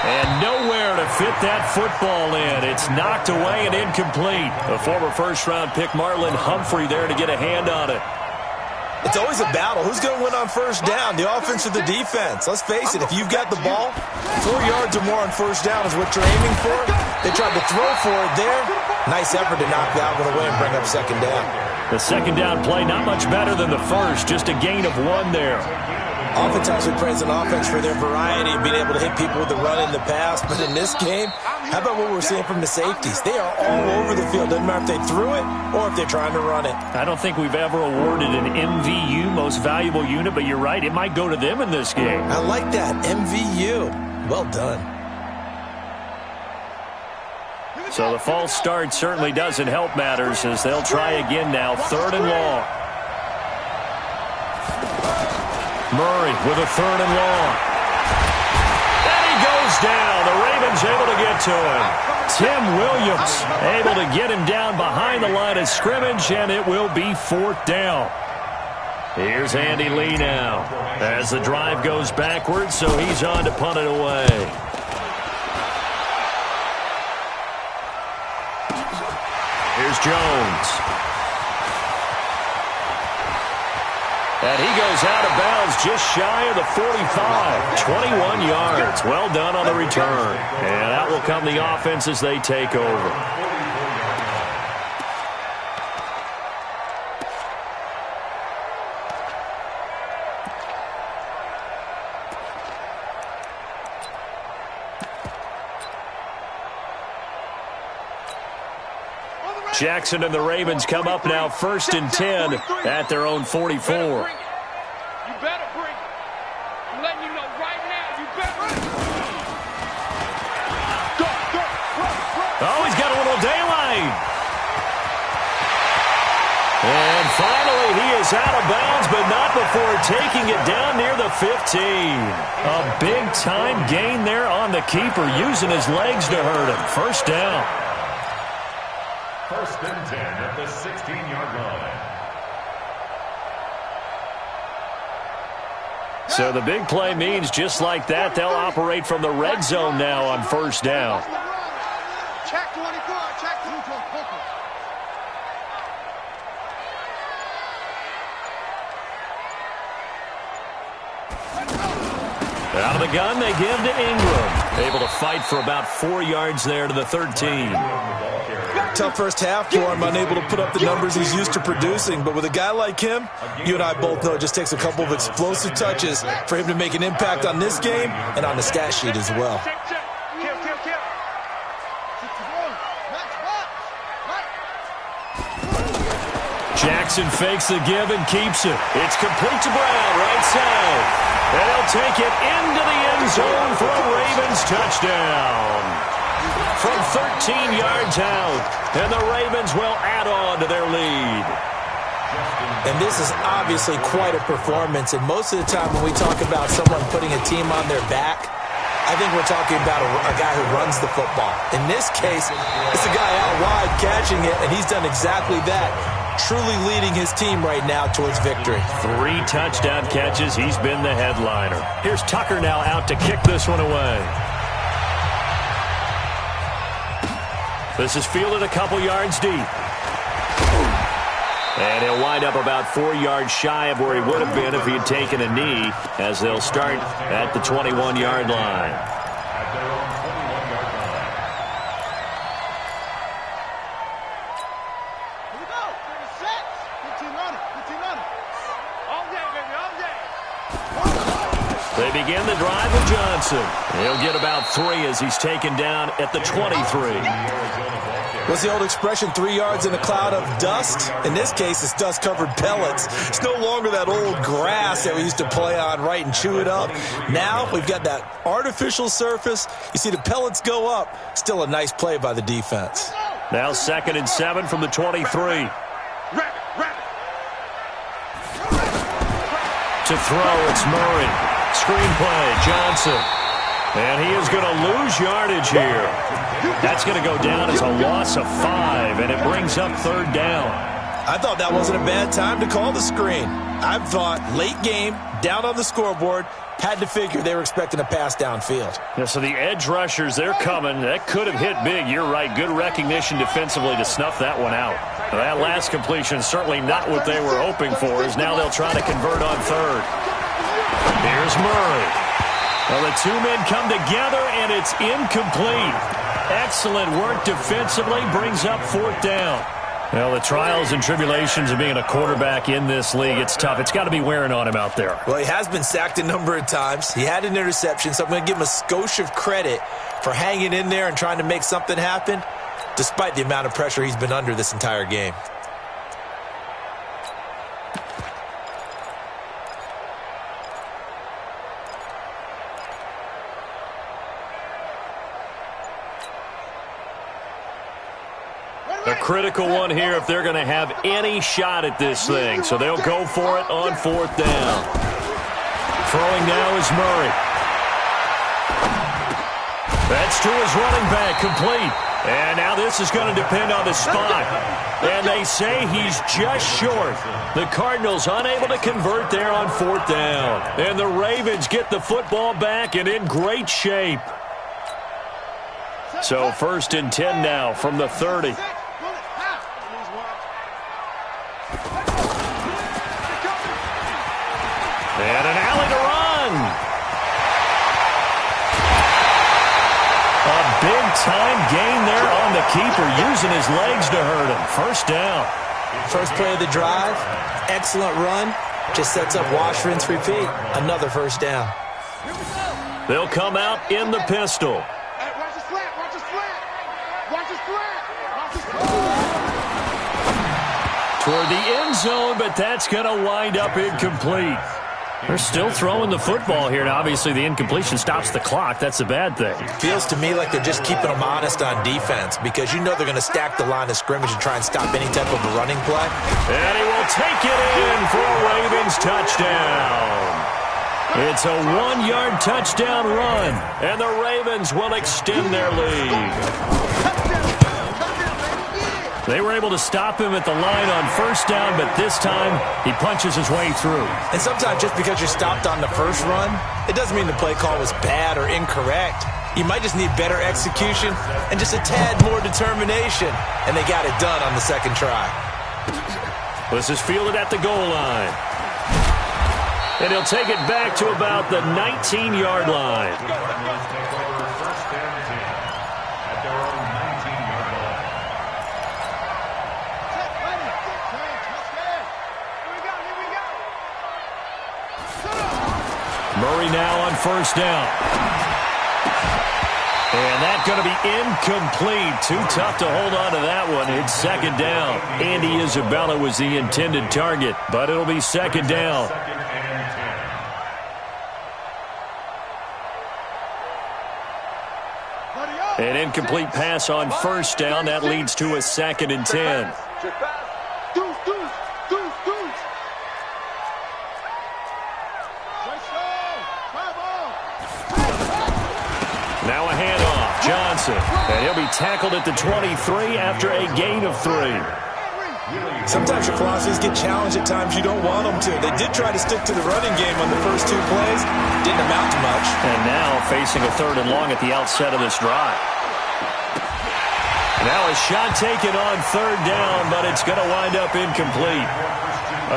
And nowhere to fit that football in. It's knocked away and incomplete. A former first-round pick, Marlon Humphrey, there to get a hand on it. It's always a battle. Who's going to win on first down, the offense or the defense? Let's face it, if you've got the ball, 4 yards or more on first down is what you're aiming for. They tried to throw for it there. Nice effort to knock that one away and bring up second down. The second down play, not much better than the first, just a gain of 1 there. Oftentimes we praise an offense for their variety of being able to hit people with the run in the pass, but in this game, how about what we're seeing from the safeties? They are all over the field. Doesn't matter if they threw it or if they're trying to run it. I don't think we've ever awarded an MVU, most valuable unit, but you're right, it might go to them in this game. I like that, MVU. Well done. So the false start certainly doesn't help matters as they'll try again now, 3rd and long. Murray with a 3rd and long. And he goes down. The Ravens able to get to him. Tim Williams able to get him down behind the line of scrimmage, and it will be 4th down. Here's Andy Lee now as the drive goes backwards, so he's on to punt it away. Here's Jones. And he goes out of bounds just shy of the 45. 21 yards. Well done on the return. And out will come the offense as they take over. Jackson and the Ravens come up now 1st and 10 at their own 44. You better bring it. I'm letting you know right now. You better bring it. Go. Oh, he's got a little daylight. And finally, he is out of bounds, but not before taking it down near the 15. A big-time gain there on the keeper, using his legs to hurt him. 1st down. 1st and 10 at the 16-yard line. So the big play means just like that, they'll operate from the red zone now on 1st down. Check 24. Check 24. Out of the gun, they give to Ingram. Able to fight for about 4 yards there to the 13. Tough first half for him, unable to put up the numbers he's used to producing. But with a guy like him, you and I both know it just takes a couple of explosive touches for him to make an impact on this game and on the stat sheet as well. Jackson fakes the give and keeps it. It's complete to Brown, right side. And he'll take it into the end zone for a Ravens touchdown. From 13 yards out, and the Ravens will add on to their lead. And this is obviously quite a performance, and most of the time when we talk about someone putting a team on their back, I think we're talking about a guy who runs the football. In this case, it's a guy out wide catching it, and he's done exactly that, truly leading his team right now towards victory. 3 touchdown catches. He's been the headliner. Here's Tucker now out to kick this one away. This is fielded a couple yards deep. And he'll wind up about 4 yards shy of where he would have been if he had taken a knee, as they'll start at the 21-yard line. They begin the drive with Johnson. He'll get about 3 as he's taken down at the 23. What's the old expression, 3 yards in a cloud of dust? In this case, it's dust-covered pellets. It's no longer that old grass that we used to play on, right, and chew it up. Now we've got that artificial surface. You see the pellets go up. Still a nice play by the defense. Now 2nd and 7 from the 23. To throw, it's Murray. Screenplay, Johnson. And he is going to lose yardage here. That's going to go down as a loss of 5, and it brings up 3rd down. I thought that wasn't a bad time to call the screen. I thought late game, down on the scoreboard, had to figure they were expecting a pass downfield. Yeah, so the edge rushers, they're coming. That could have hit big. You're right. Good recognition defensively to snuff that one out. Now, that last completion, certainly not what they were hoping for, as now they'll try to convert on 3rd. Here's Murray. Well, the 2 men come together, and it's incomplete. Excellent work defensively, brings up 4th down. Well, the trials and tribulations of being a quarterback in this league, it's tough. It's got to be wearing on him out there. Well, he has been sacked a number of times. He had an interception, so I'm going to give him a skosh of credit for hanging in there and trying to make something happen, despite the amount of pressure he's been under this entire game. A critical one here if they're going to have any shot at this thing. So they'll go for it on 4th down. Throwing now is Murray. That's to his running back, complete. And now this is going to depend on the spot. And they say he's just short. The Cardinals unable to convert there on 4th down. And the Ravens get the football back and in great shape. So 1st and 10 now from the 30. And an alley to run. A big-time gain there on the keeper, using his legs to hurt him. 1st down. First play of the drive, excellent run. Just sets up wash, rinse, repeat. Another 1st down. They'll come out in the pistol. Hey, watch his flat, watch his flat. Watch his flat. Watch his flat. Toward the end zone, but that's going to wind up incomplete. They're still throwing the football here. Now, obviously, the incompletion stops the clock. That's a bad thing. Feels to me like they're just keeping them honest on defense, because you know they're going to stack the line of scrimmage and try and stop any type of a running play. And he will take it in for a Ravens touchdown. It's a 1-yard touchdown run, and the Ravens will extend their lead. They were able to stop him at the line on 1st down, but this time he punches his way through. And sometimes just because you're stopped on the first run, it doesn't mean the play call was bad or incorrect. You might just need better execution and just a tad more determination, and they got it done on the 2nd try. This is fielded at the goal line. And he'll take it back to about the 19-yard line. Murray now on 1st down. And that's going to be incomplete. Too tough to hold on to that one. It's 2nd down. Andy Isabella was the intended target, but it'll be 2nd down. An incomplete pass on 1st down. That leads to a 2nd and 10. Now a handoff. Johnson. And he'll be tackled at the 23 after a gain of 3. Sometimes your philosophies get challenged at times you don't want them to. They did try to stick to the running game on the first 2 plays. Didn't amount to much. And now facing a 3rd and long at the outset of this drive. Now a shot taken on 3rd down, but it's going to wind up incomplete.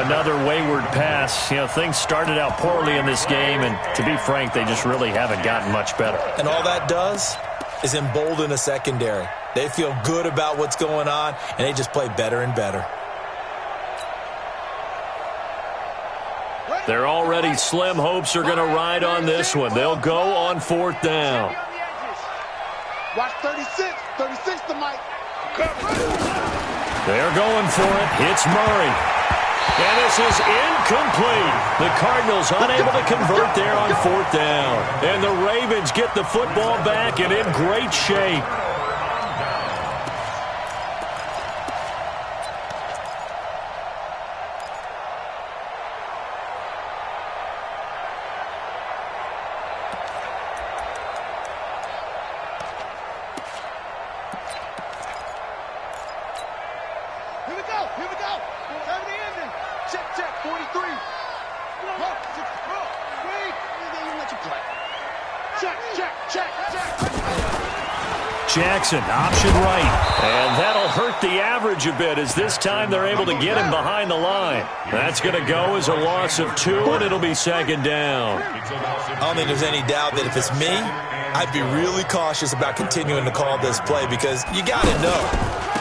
Another wayward pass. You know, things started out poorly in this game, and to be frank, they just really haven't gotten much better. And all that does is embolden a secondary. They feel good about what's going on, and they just play better and better. Their already slim hopes are going to ride on this one. They'll go on 4th down. Watch 36. 36 to Mike. They're going for it. Hits Murray. And this is incomplete. The Cardinals unable to convert there on 4th down. And the Ravens get the football back and in great shape. Jackson, option right. And that'll hurt the average a bit as this time they're able to get him behind the line. That's going to go as a loss of 2, and it'll be 2nd down. I don't think there's any doubt that if it's me, I'd be really cautious about continuing to call this play because you got to know,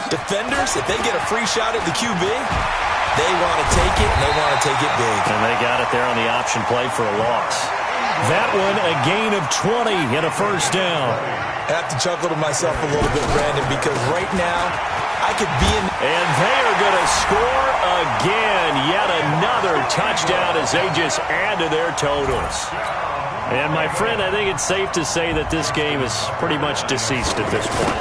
defenders, if they get a free shot at the QB, they want to take it, and they want to take it big. And they got it there on the option play for a loss. That one, a gain of 20 and a 1st down. I have to chuckle to myself a little bit, Brandon, because right now I could be in. And they are going to score again. Yet another touchdown as they just add to their totals. And, my friend, I think it's safe to say that this game is pretty much deceased at this point.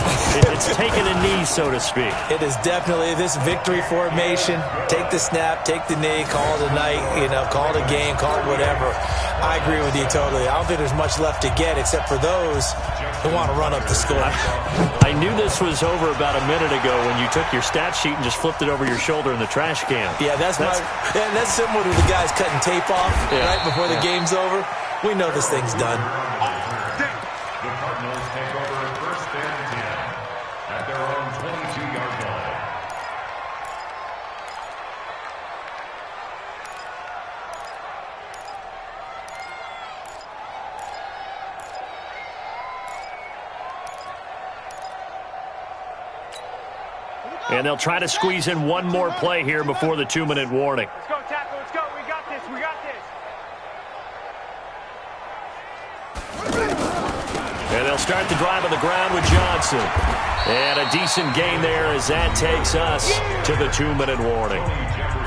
It's taken a knee, so to speak. It is definitely this victory formation. Take the snap, take the knee, call it a night, call it a game, call it whatever. I agree with you totally. I don't think there's much left to get except for those who want to run up the score. I knew this was over about a minute ago when you took your stat sheet and just flipped it over your shoulder in the trash can. Yeah, that's similar to the guys cutting tape off right before the game's over. We know this thing's done. The Cardinals take over 1st and 10 at their own 22-yard line. And they'll try to squeeze in one more play here before the 2-minute warning. Let's go, tackle. Let's go. We got this. We got this. And they'll start the drive on the ground with Johnson. And a decent gain there as that takes us to the 2-minute warning.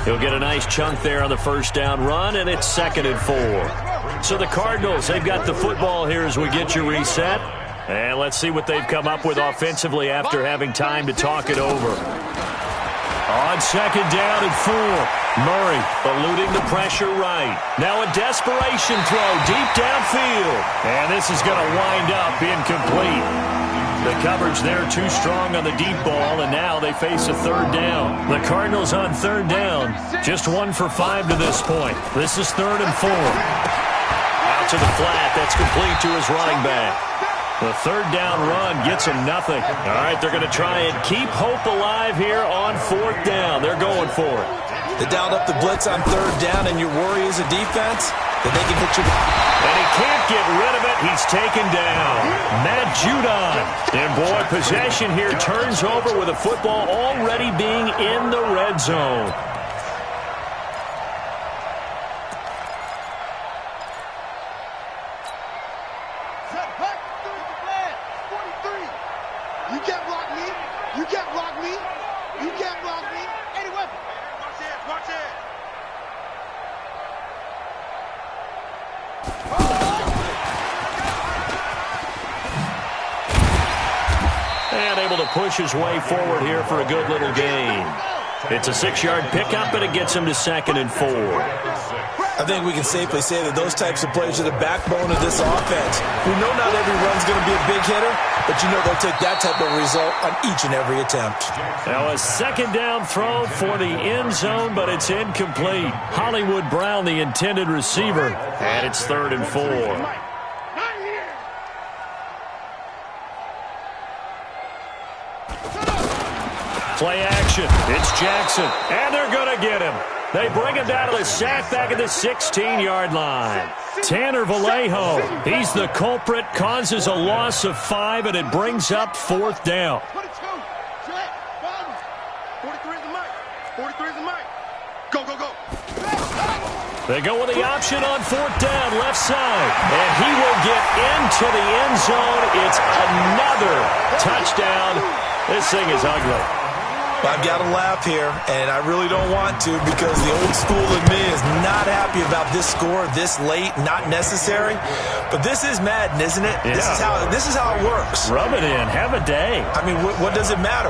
He'll get a nice chunk there on the 1st down run, and it's 2nd and 4. So the Cardinals, they've got the football here as we get you reset. And let's see what they've come up with offensively after having time to talk it over. On 2nd down and 4. Murray eluding the pressure right. Now a desperation throw deep downfield. And this is going to wind up incomplete. The coverage there too strong on the deep ball, and now they face a 3rd down. The Cardinals on 3rd down, just 1 for 5 to this point. This is 3rd and 4. Out to the flat, that's complete to his running back. The 3rd down run gets him nothing. All right, they're going to try and keep hope alive here on 4th down. They're going for it. They dialed up the blitz on 3rd down, and your worry as a defense that they can hit you. And he can't get rid of it. He's taken down. Matt Judon. And, boy, possession here turns over with a football already being in the red zone. Push his way forward here for a good little gain. It's a 6-yard pickup, and it gets him to 2nd and 4. I think we can safely say that those types of plays are the backbone of this offense. We know not every run's going to be a big hitter, but you know they'll take that type of result on each and every attempt. Now a 2nd down throw for the end zone, but it's incomplete. Hollywood Brown, the intended receiver, and it's 3rd and 4. Play action. It's Jackson. And they're going to get him. They bring him down to the sack back at the 16-yard line. Tanner Vallejo, he's the culprit, causes a loss of 5, and it brings up 4th down. 42. 43 is the mic. 43 is the mic. Go, go, go. They go with the option on 4th down, left side. And he will get into the end zone. It's another touchdown. This thing is ugly. I've got to laugh here, and I really don't want to because the old school in me is not happy about this score this late, not necessary. But this is Madden, isn't it? Yeah. This is how it works. Rub it in. Have a day. I mean, what does it matter?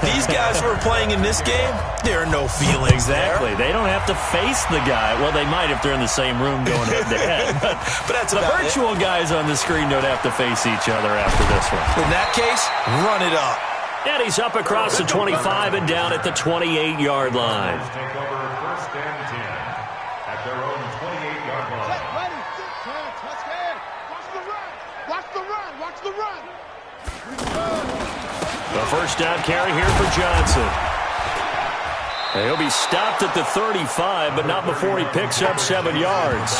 These guys who are playing in this game, there are no feelings Exactly. there. They don't have to face the guy. Well, they might if they're in the same room going head-to-head. But that's the virtual guys on the screen don't have to face each other after this one. In that case, run it up. And he's up across the 25 and down at the 28-yard line. Take over 1st and 10 at their own 28-yard line. Ready, touchdown. Watch the run. Watch the run. Watch the run. The first down carry here for Johnson. He'll be stopped at the 35, but not before he picks up 7 yards.